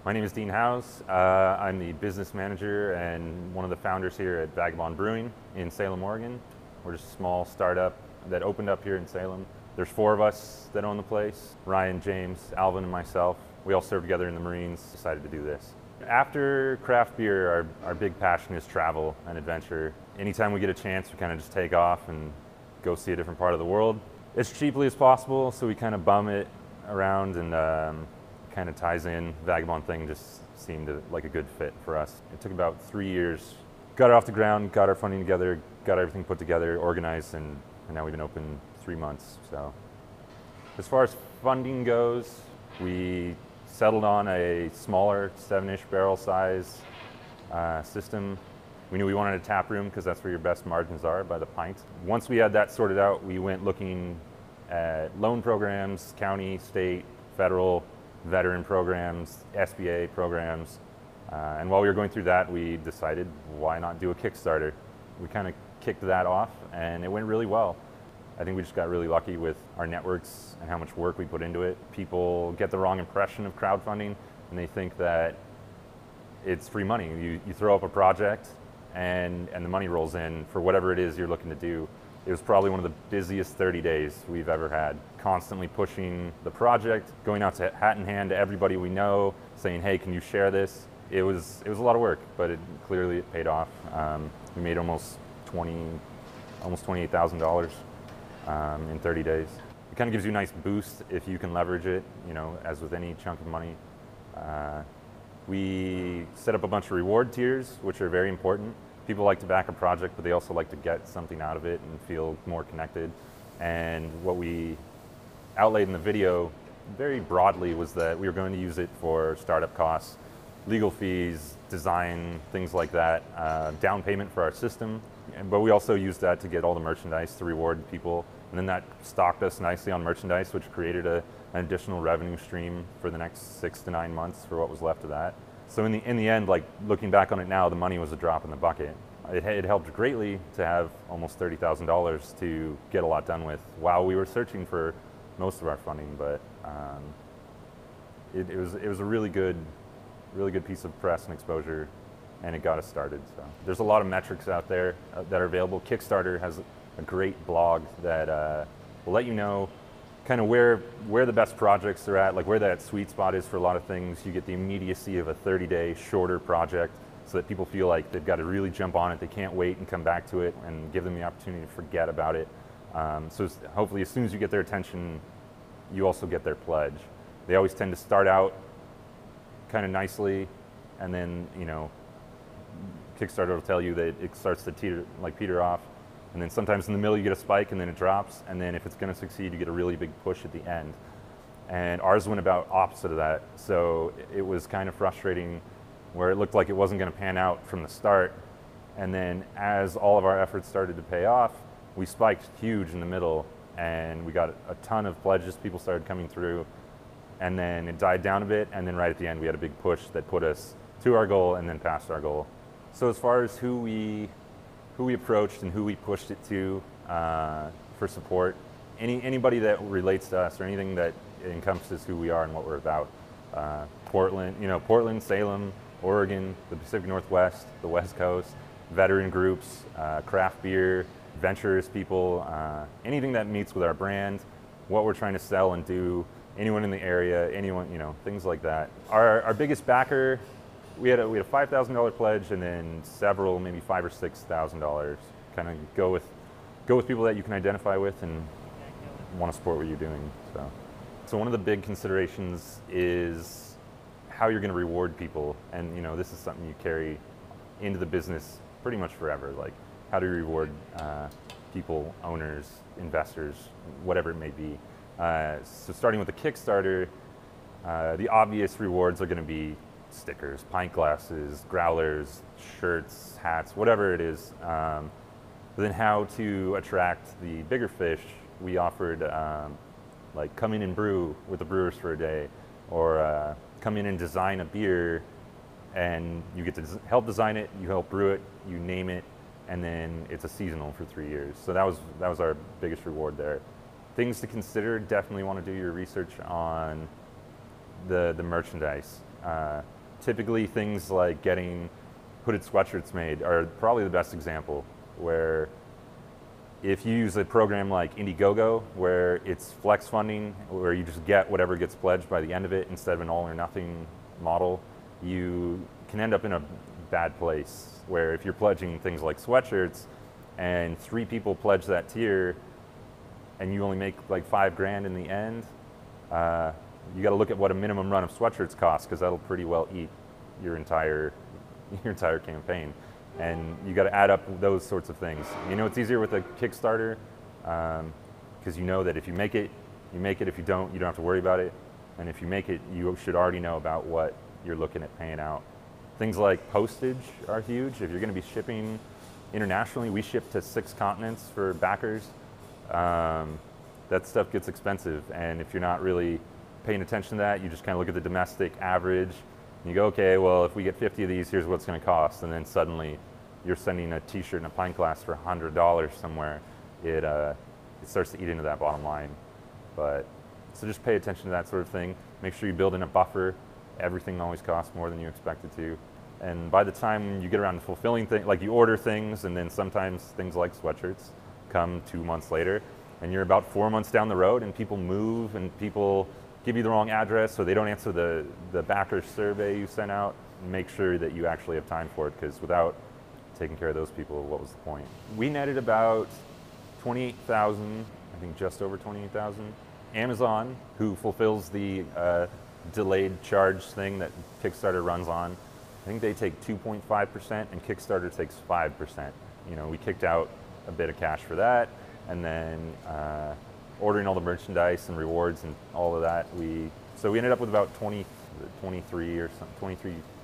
My name is Dean Howes. I'm the business manager and one of the founders here at Vagabond Brewing in Salem, Oregon. We're just a small startup that opened up here in Salem. There's 4 of us that own the place: Ryan, James, Alvin, and myself. We all served together in the Marines, decided to do this. After craft beer, our big passion is travel and adventure. Anytime we get a chance, we kind of just take off and go see a different part of the world as cheaply as possible, so we kind of bum it around, and kind of ties in. Vagabond thing just seemed like a good fit for us. It took about 3 years. Got it off the ground, got our funding together, got everything put together, organized, and now we've been open 3 months. So as far as funding goes, we settled on a smaller 7-ish barrel size system. We knew we wanted a tap room because that's where your best margins are, by the pint. Once we had that sorted out, we went looking at loan programs, county, state, federal, veteran programs, SBA programs. And while we were going through that, we decided, why not do a Kickstarter? We kind of kicked that off, and it went really well. I think we just got really lucky with our networks and how much work we put into it. People get the wrong impression of crowdfunding, and they think that it's free money. You throw up a project, and the money rolls in for whatever it is you're looking to do. It was probably one of the busiest 30 days we've ever had. Constantly pushing the project, going out to hat in hand to everybody we know, saying, hey, can you share this? It was a lot of work, but clearly it paid off. We made almost $28,000 in 30 days. It kind of gives you a nice boost if you can leverage it, as with any chunk of money. We set up a bunch of reward tiers, which are very important. People like to back a project, but they also like to get something out of it and feel more connected. And what we outlaid in the video very broadly was that we were going to use it for startup costs, legal fees, design, things like that, down payment for our system. But we also used that to get all the merchandise to reward people. And then that stocked us nicely on merchandise, which created an additional revenue stream for the next 6 to 9 months for what was left of that. So in the end, like looking back on it now, the money was a drop in the bucket. It helped greatly to have almost $30,000 to get a lot done with while we were searching for most of our funding. But it was a really good piece of press and exposure, and it got us started. So there's a lot of metrics out there that are available. Kickstarter has a great blog that will let you know kind of where the best projects are at, like where that sweet spot is for a lot of things. You get the immediacy of a 30-day shorter project so that people feel like they've got to really jump on it. They can't wait and come back to it, and give them the opportunity to forget about it. So hopefully as soon as you get their attention, you also get their pledge. They always tend to start out kind of nicely, and then Kickstarter will tell you that it starts to peter off, and then sometimes in the middle you get a spike, and then it drops, and then if it's going to succeed, you get a really big push at the end. And ours went about opposite of that, so it was kind of frustrating, where it looked like it wasn't going to pan out from the start, and then as all of our efforts started to pay off, we spiked huge in the middle, and we got a ton of pledges. People started coming through, and then it died down a bit, and then right at the end we had a big push that put us to our goal and then past our goal. So as far as who we approached and who we pushed it to for support, anybody that relates to us or anything that encompasses who we are and what we're about. Portland, Salem, Oregon, the Pacific Northwest, the West Coast, veteran groups, craft beer, venturous people, anything that meets with our brand, what we're trying to sell and do, anyone in the area, anyone, things like that. Our biggest backer, we had a $5,000 pledge, and then several, maybe $5,000 or $6,000. Kind of go with people that you can identify with and want to support what you're doing. So one of the big considerations is how you're going to reward people, and this is something you carry into the business pretty much forever. Like, how do you reward people, owners, investors, whatever it may be. So starting with the Kickstarter, the obvious rewards are going to be stickers, pint glasses, growlers, shirts, hats, whatever it is. But then how to attract the bigger fish, we offered like come in and brew with the brewers for a day, or come in and design a beer, and you get to help design it, you help brew it, you name it, and then it's a seasonal for 3 years. So that was our biggest reward there. Things to consider: definitely want to do your research on the merchandise. Typically things like getting hooded sweatshirts made are probably the best example, where if you use a program like Indiegogo, where it's flex funding, where you just get whatever gets pledged by the end of it instead of an all or nothing model, you can end up in a bad place, where if you're pledging things like sweatshirts and 3 people pledge that tier and you only make like $5,000 in the end, you got to look at what a minimum run of sweatshirts costs, because that'll pretty well eat your entire campaign. And you got to add up those sorts of things. You know, it's easier with a Kickstarter, because you know that if you make it, you make it. If you don't have to worry about it. And if you make it, you should already know about what you're looking at paying out. Things like postage are huge. If you're going to be shipping internationally, we ship to 6 continents for backers. That stuff gets expensive, and if you're not really paying attention to that, you just kind of look at the domestic average, and you go, okay, well, if we get 50 of these, here's what it's going to cost, and then suddenly you're sending a t-shirt and a pint glass for $100 somewhere. It starts to eat into that bottom line. But so just pay attention to that sort of thing. Make sure you build in a buffer. Everything always costs more than you expect it to. And by the time you get around to fulfilling things, like you order things, and then sometimes things like sweatshirts come 2 months later, and you're about 4 months down the road, and people move, and people give you the wrong address, or they don't answer the backer survey you sent out. Make sure that you actually have time for it, because without taking care of those people, what was the point? We netted about 28,000, I think just over 28,000. Amazon, who fulfills the delayed charge thing that Kickstarter runs on, I think they take 2.5% and Kickstarter takes 5%. You know, we kicked out a bit of cash for that, and then ordering all the merchandise and rewards and all of that. So we ended up with about 23 or something,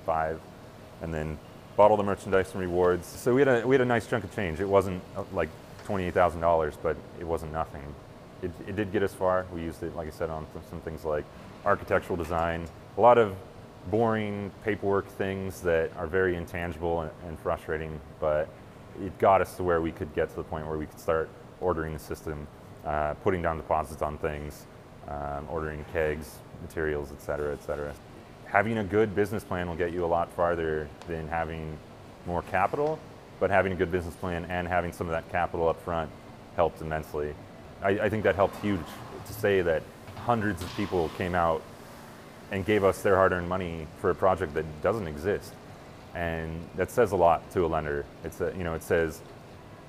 23.5, and then bought all the merchandise and rewards. So we had a nice chunk of change. It wasn't like $28,000, but it wasn't nothing. It did get us far. We used it, like I said, on some things like architectural design, a lot of boring paperwork things that are very intangible and frustrating, but it got us to where we could get to the point where we could start ordering the system, putting down deposits on things, ordering kegs, materials, et cetera, et cetera. Having a good business plan will get you a lot farther than having more capital, but having a good business plan and having some of that capital up front helped immensely. I think that helped huge, to say that hundreds of people came out and gave us their hard-earned money for a project that doesn't exist. And that says a lot to a lender. It says,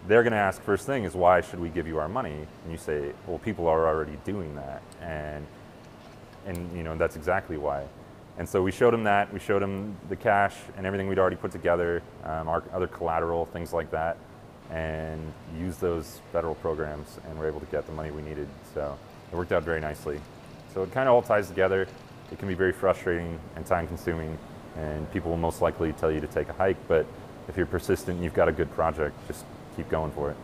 they're going to ask first thing is, why should we give you our money? And you say, well, people are already doing that, and you know, that's exactly why. And so we showed them that. We showed them the cash and everything we'd already put together, our other collateral, things like that, and used those federal programs, and were able to get the money we needed. So it worked out very nicely. So it kind of all ties together. It can be very frustrating and time-consuming, and people will most likely tell you to take a hike, but if you're persistent, you've got a good project, just keep going for it.